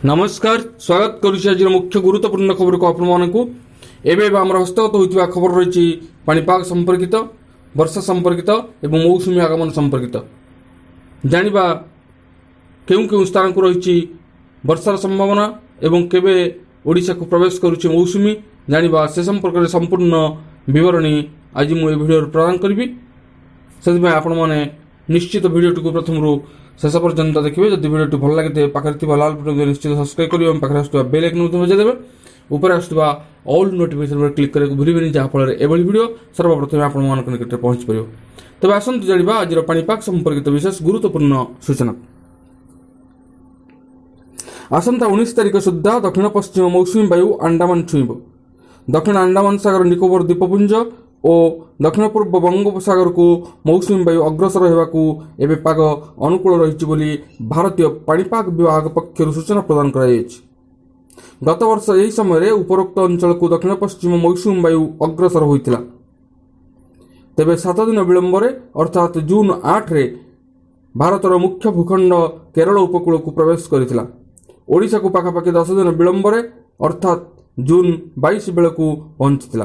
नमस्कार स्वागत करुछि आज मुख्य गुरुत्वपूर्ण खबर को आपको एवं आम हस्तगत होता खबर रही पाणीपाग संपर्कित वर्षा संपर्कित एवं मौसुमी आगमन संपर्कित जानिबा केउं केउं स्थान को रही वर्षार संभावना एवं केबे ओडिशा को प्रवेश करुछि मौसुमी जानिबा से संपर्क में संपूर्ण विवरणी आज मुझे भिडियो प्रदान करी से आपण मैंने निश्चित भिडियोटी को प्रथम शेष पर्यंत देखिए। जब भिडियो भल लगे पाखे लाल बटन निश्चित सब्सक्राइब करेंगे और पाखे आसुवा बेल आइकन बजाइदेवे ऊपर आसुवा ऑल नोटिफिकेशन क्लिक करने को भूलें जहाँफल एभली भिडियो सर्वप्रथम आपण निकट पहुंच पार। तेज आसतु जाना आज पाणीपाग संपर्कित विशेष गुरुत्वपूर्ण सूचना। आसंता 19 तारिख सुधा दक्षिण पश्चिम मौसुमी वायु अंडमान छुईब। दक्षिण अंडमान सागर निकोबर द्वीपपुंज और दक्षिण पूर्व बंगोपसागर को मौसुमी वायु अग्रसर होगाकू एवं पाग अनुकूल रही भारतीय पाणीपाग विभाग पक्षर सूचना प्रदान कर गत वर्ष यही समय उपरोक्त अंचल को दक्षिण पश्चिम मौसुमी वायु अग्रसर होता। तेबे 7 दिन विलंब अर्थात जून 8 रे भारतर मुख्य भूखंड केरल उपकूल को प्रवेश करथिला। ओडिशा को पाखापाखि 10 दिन विलंब अर्थात जून 22 बेल को पहुंचीला।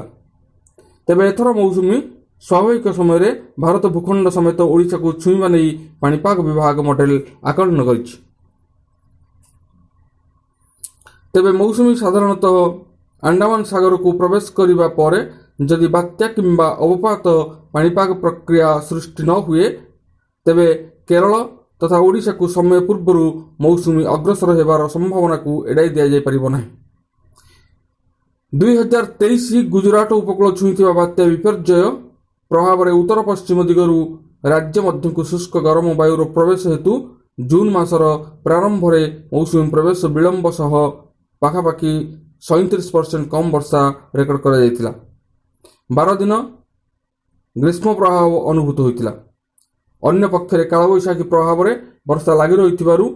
तेबे एथर मौसुमी स्वाभाविक समय भारत भूखंड समेत ओडिशा को छुईवा नहीं पाणीपाग विभाग मॉडल आकलन करिछि। तेबे मौसुमी साधारणतः अंडमान सागर को प्रवेश करिबा परे जदि बात्या किंबा अवपात पाणीपाग प्रक्रिया सृष्टि न हुए तेबे केरल तथा ओडिशा को समय पूर्व मौसुमी अग्रसर हेबार संभावना को एड़ाई दिया जाय परिबो नाही। 2023 गुजरात उपकूल छुईथिबा बात्या विपर्यय प्रभाव में उत्तर पश्चिम दिगरू राज्य मध्य को शुष्क गरम वायुर प्रवेश हेतु जून मासर प्रारंभ में मौसुमी प्रवेश विलंब सह पाखापाखि 37% कम वर्षा रेकर्ड करा जायतिला। 12 दिन ग्रीष्म प्रभाव अनुभूत होइतिला। अन्य पक्षरे कालबैशाखी प्रभाव में वर्षा लागि रहिथिबारु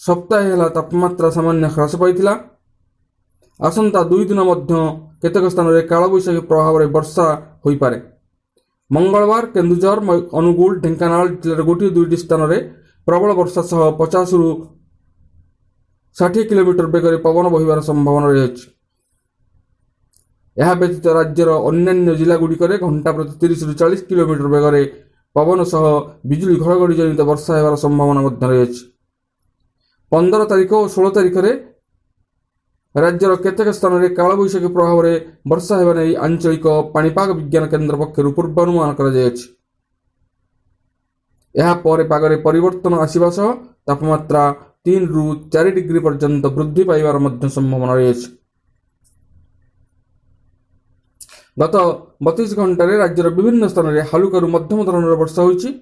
सप्ताह हेला तापमात्रा सामान्य ह्रास पाइतिला। आसंता 2 दिन मध्य केतेक स्थान में कालबैशाखी प्रभाव में वर्षा होई पारे। मंगलवार केन्दुझर अनुगुल ढेंकानाल जिलार गोटे 2टी स्थान में प्रबल वर्षा सह 50 ରୁ 60 किलोमीटर बेगर पवन बहिबार संभावना रही। यह व्यतीत राज्यर अन्य जिला गुड़िकर घंटा प्रति 30 ରୁ 40 किलोमीटर बेगर पवन सह बिजुली घड़घड़ी जनित वर्षा होबार संभावना रही। 15 तारिख और 16 तारिख में राज्यर केतेक स्थान में कालबैशाखी प्रभाव में वर्षा होगा नहीं आंचलिक पाणीपाग विज्ञान केन्द्र पक्षर पूर्वानुमान कर पागरे परिवर्तन आसवा सह तापमात्रा 3 ରୁ 4 डिग्री पर्यंत वृद्धि पाइबार संभावना रही। गत 32 घंटे राज्यर विभिन्न स्थान में हालुका मध्यम धरण वर्षा होइछि।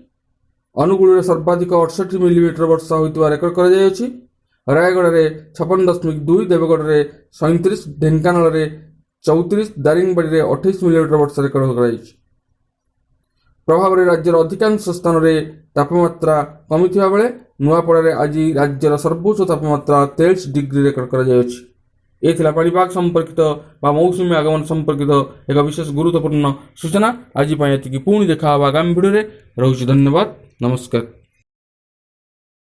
अनुगुल सर्वाधिक 68 मिलीमीटर वर्षा होइतिबा रेकर्ड करा जायछि। रायगढ़ में 56.2, देवगढ़ में 37, ढेंकानाल में 34, दारिंगबाड़ी में 28 मिलीमीटर वर्षा रेकर्ड कर प्रभाव में राज्यर अधिकांश स्थान में तापमात्रा कमी बेले नुआपड़ा आज राज्यर सर्वोच्च तापमात्रा 23 डिग्री रेकर्ड कर पाणीपाग संपर्कित मौसुमी आगमन संपर्कित एक विशेष गुरुत्वपूर्ण सूचना। आज पुणी देखा आगामी भिडियो। रहुछि धन्यवाद, नमस्कार।